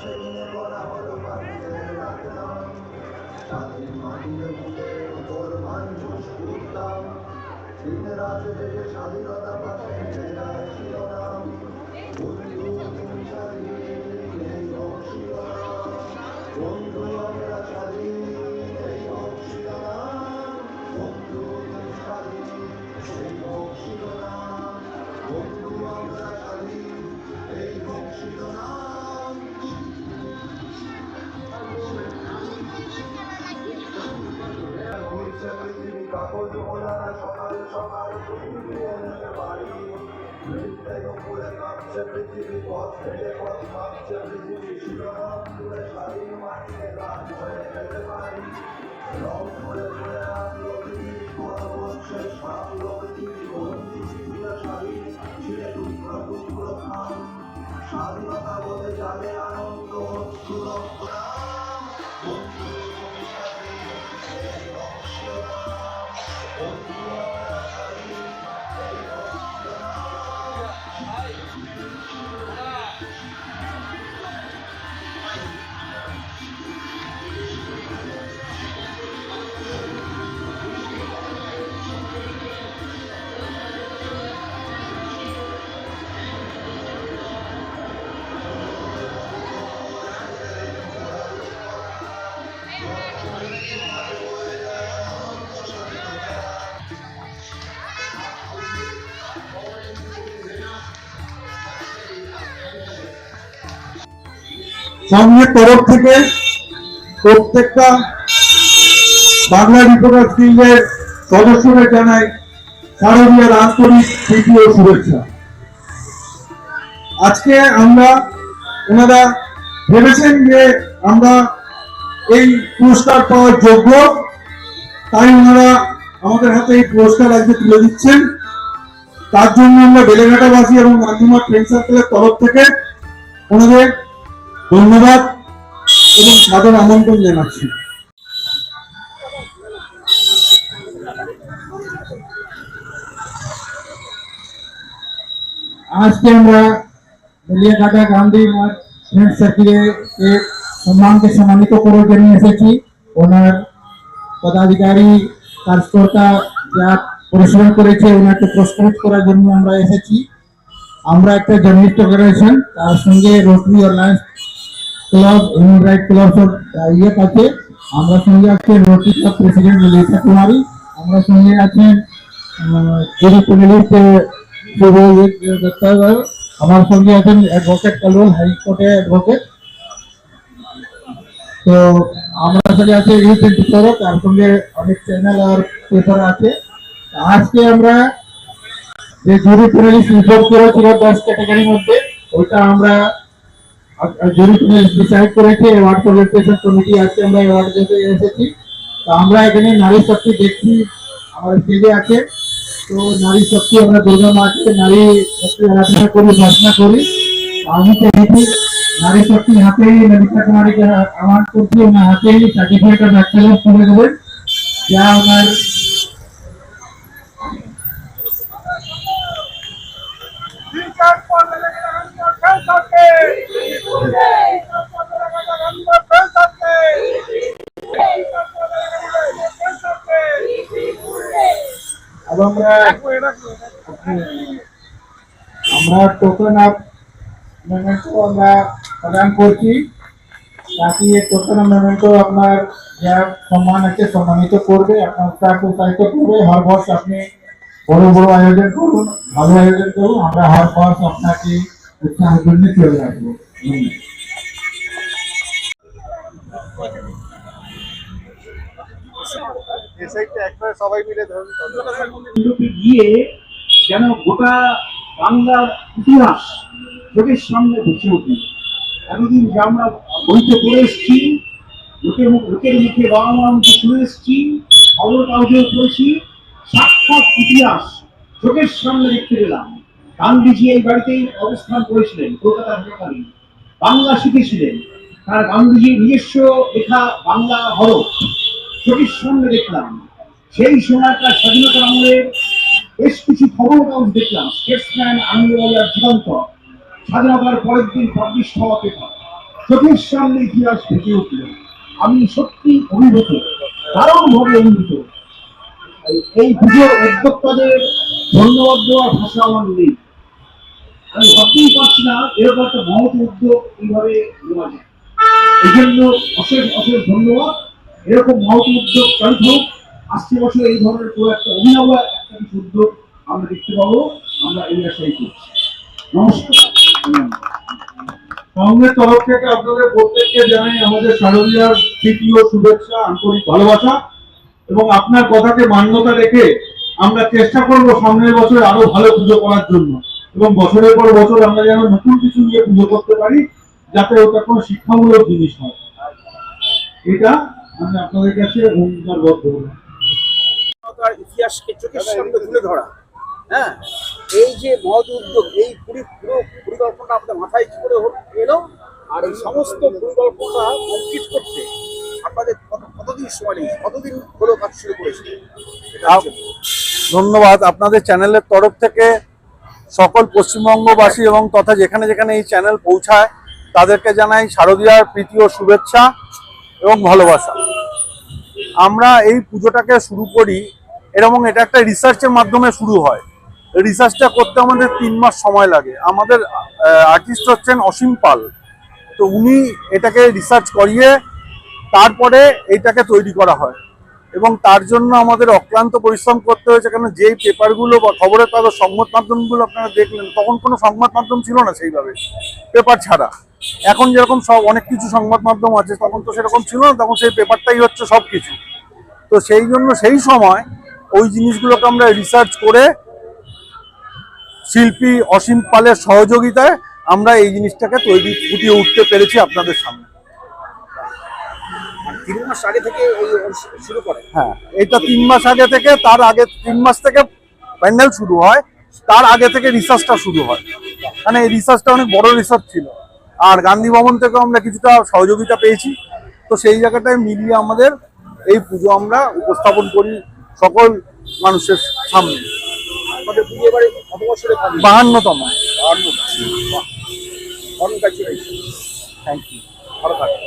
সেদিনে করা হলো পাখিদের ডাকলাম, স্বাধীন মাটির বুকে তোর মানুষ উঠলাম, দিন রাত জেগে স্বাধীনতা পাশে যার শিরোনাম, বন্ধু তুমি স্বাধীন এই হোক শিরোনাম, বন্ধু আমরা স্বাধীন এই হোক শিরোনাম, বন্ধু তুমি স্বাধীন এই হোক শিরোনাম, বন্ধু আমরা স্বাধীন এই হোক শিরোনাম। ঘুরছে পৃথিবী কাগজ ওলানা সকাল সকাল বাড়ি, নৃত্যে দুপুরে কাঁপছে পৃথিবী, পথ ফেলে পথ মাপছে পৃথিবী, শিরোনাম তুলে স্বাধীন মাটিতে গান হয়ে যেতে পারি, রং ধরে ধরে আঁকলো পৃথিবী, পরবর্ষে ভাবলো পৃথিবী, বন্দি পৃথিবীরা স্বাধীন ছিঁড়ে টুকরো টুকরো খান, স্বাধীনতা বলে যাবে আনন্দ অশ্রু রক্তরাম, বন্ধু তুমি স্বাধীন এই হোক শিরোনাম, বন্ধু আমরা স্বাধীন এই হোক শিরোনাম। সংঘের তরফ থেকে প্রত্যেকটা বাংলা রিপোর্টার গিল্ডের সদস্যদের জানাই শারদীয়ার আন্তরিক প্রীতি ও শুভেচ্ছা। আজকে ওনারা ভেবেছেন যে আমরা এই পুরস্কার পাওয়ার যোগ্য, তাই ওনারা আমাদের হাতে এই পুরস্কার আজকে তুলে দিচ্ছেন। তার জন্য আমরা বেলেঘাটাবাসী এবং গান্ধীমাঠ ফ্রেন্ড সার্কেলের তরফ থেকে ওনাদের ধন্যবাদ এবং সাদর আমন্ত্রণ জানাচ্ছি। আজকে আমরা বেলেঘাটা গান্ধী মাঠ ফ্রেন্ড সার্কেলে সম্মানকে সম্মানিত করার জন্য এসেছি। ওনার পদাধিকারী কার্যকর্তা যা পরিশ্রম করেছে ওনাকে পুরস্কৃত করার জন্য আমরা এসেছি। আমরা একটা জার্নালিস্ট অর্গানাইজেশন, তার সঙ্গে rotary alliance club, human right club সব ইয়ে আছে। আমরা সঙ্গে আছেন রোটারি ক্লাব প্রেসিডেন্ট ললিতা কুমারী, আমরা সঙ্গে আছেন আমার সঙ্গে আছেন অ্যাডভোকেট কালুল, হাইকোর্টে অ্যাডভোকেট। তো আমরা সঙ্গে আছে ইউথ তরফ, তার সঙ্গে অনেক চ্যানেল আর পেপার আছে। আজকে আমরা যে জুরি প্যানেলিস্ট রিপোর্ট করেছিল 10 ক্যাটাগরির মধ্যে, ওইটা আমরা জুরি প্যানেলিস্ট ডিসাইড করেছে। অ্যাওয়ার্ড প্রেজেন্টেশন কমিটি আজকে আমরা অ্যাওয়ার্ড দিতে এসেছি। তো আমরা এখানে নারী শক্তি দেখছি আমাদের স্টেজে আছে। তো নারী শক্তি আমরা দুর্গা মাকে নারী শক্তি আরাধনা করি, উপাসনা করি। আমি চাইছি নারী শক্তির হাতেই ললিতা কুমারীকে আহ্বান করছি, ওনার হাতেই সার্টিফিকেট অফ এক্সেলেন্স তুলে দেবেন, যা ওনার আমরা টোকেন অফ মেমেন্টো আমরা প্রদান করছি, তাকে টোকেন অফ মেমেন্টো আপনার যা সম্মান আছে সম্মানিত করবে, আপনার তাকে উৎসাহিত করবে। হর বর্ষ আপনি বড় বড় আয়োজন করুন, ভালো আয়োজন করুন, আমরা হর বর্ষ আপনাকে উৎসাহ জন্য চলে আসবো। সবাই মিলে গিয়ে যেন গোটা বাংলার ইতিহাস চোখের সামনে ভেসে ওঠে। এতদিন যে আমরা বইতে পড়ে এসেছি, লোকের মুখে বাবা মার মুখে শুনে এসেছি, খবর কাগজেও পড়েছি, সাক্ষাৎ ইতিহাস চোখের সামনে দেখতে পেলাম। গান্ধীজি এই বাড়িতেই অবস্থান করেছিলেন, কলকাতা থাকাকালীন বাংলা শিখেছিলেন। তার গান্ধীজির নিজস্ব লেখা বাংলা হরফ চোখের সামনে দেখলাম। সেই সময়কার স্বাধীনতার আমলের বেশ কিছু খবর কাগজ দেখলাম, স্টেটসম্যান, আনন্দবাজার, যুগান্তর, স্বাধীনতার পরের দিন পাবলিশ হওয়া পেপার। চোখের সামনে ইতিহাস ভেসে উঠল। আমি সত্যি অভিভূত, দারুণভাবে অভিভূত। এই পুজোর উদ্যোক্তাদের ধন্যবাদ দেওয়ার ভাষা আমার নেই। আমি ভাবতেই পারছি না এরকম একটা মহৎ উদ্যোগ এইভাবে নেওয়া যায়। এই জন্য অশেষ অশেষ ধন্যবাদ। এরকম মহৎ উদ্যোগ চালিত হোক। আসছে বছর এই ধরনের কোনো একটা অভিনব একটা কিছু উদ্যোগ আমরা দেখতে পাবো। আমরা এই আশাই করছি। নমস্কার। কংগ্রেস তরফ থেকে আপনাদের প্রত্যেককে জানাই আমাদের শারদীয়ার তৃতীয় শুভেচ্ছা, আন্তরিক ভালোবাসা এবং আপনার কথাকে মান্যতা রেখে আমরা চেষ্টা করব সামনের বছর আরো ভালো পুজো করার জন্য এবং বছরের পর বছর আমরা যেন নতুন কিছু নিয়ে পুজো করতে পারি, যাতে ওটা কোনো শিক্ষামূলক জিনিস হয়। এটা আমি আপনাদের কাছে অঙ্গীকারবদ্ধ হলাম। তার ইতিহাসকে চোখের সামনে তুলে ধরা, হ্যাঁ, এই যে মহৎ উদ্যোগ, এই পুরো পরিকল্পনা আমাদের মাথায় কি করে এলো, আর এই সমস্ত পরিকল্পনা কমপ্লিট করতে আপনাদের কতদিন সময় লেগেছে, কতদিন হলো কাজ শুরু করেছে? ধন্যবাদ আপনাদের চ্যানেলের তরফ থেকে সকল পশ্চিমবঙ্গবাসী এবং তথা যেখানে যেখানে এই চ্যানেল পৌঁছায় তাদেরকে জানাই শারদীয়ার প্রীতি ও শুভেচ্ছা এবং ভালোবাসা। আমরা এই পুজোটাকে শুরু করি এবং এটা একটা রিসার্চের মাধ্যমে শুরু হয়। রিসার্চটা করতে আমাদের 3 মাস সময় লাগে। আমাদের আর্টিস্ট হচ্ছেন অসীম পাল, তো উনি এটাকে রিসার্চ করিয়ে তারপরে এইটাকে তৈরি করা হয় এবং তার জন্য আমাদের অক্লান্ত পরিশ্রম করতে হয়েছে। কেন যেই পেপারগুলো বা খবরের কাগজ সংবাদ মাধ্যমগুলো আপনারা দেখলেন, তখন কোনো সংবাদ মাধ্যম ছিল না সেইভাবে, পেপার ছাড়া। এখন যেরকম সব অনেক কিছু সংবাদ মাধ্যম আছে, তখন তো সেরকম ছিল না, তখন সেই পেপারটাই হচ্ছে সব কিছু। তো সেই জন্য সেই সময় ওই জিনিসগুলোকে আমরা রিসার্চ করে শিল্পী অসীম পালের সহযোগিতায় আমরা এই জিনিসটাকে ফুটিয়ে উঠতে পেরেছি আপনাদের সামনে। আর 3 মাস আগে থেকে এই শুরু করে? হ্যাঁ, এটা 3 মাস আগে থেকে, তার আগে 3 মাস থেকে প্যান্ডেল শুরু হয়, তার আগে থেকে রিসার্চটা শুরু হয়। মানে এই রিসার্চটা অনেক বড় রিসার্চ ছিল, আর গান্ধী ভবন থেকে আমরা কিছুটা সহযোগিতা পেয়েছি। তো সেই জায়গাটায় মিলিয়ে আমাদের এই পুজো আমরা উপস্থাপন করি সকল মানুষের সামনে। আমাদের পুজো এবারে কত বছরে 52তম। কনগ্রাচুলেশন, থ্যাংক ইউ, ভালো থাকবেন।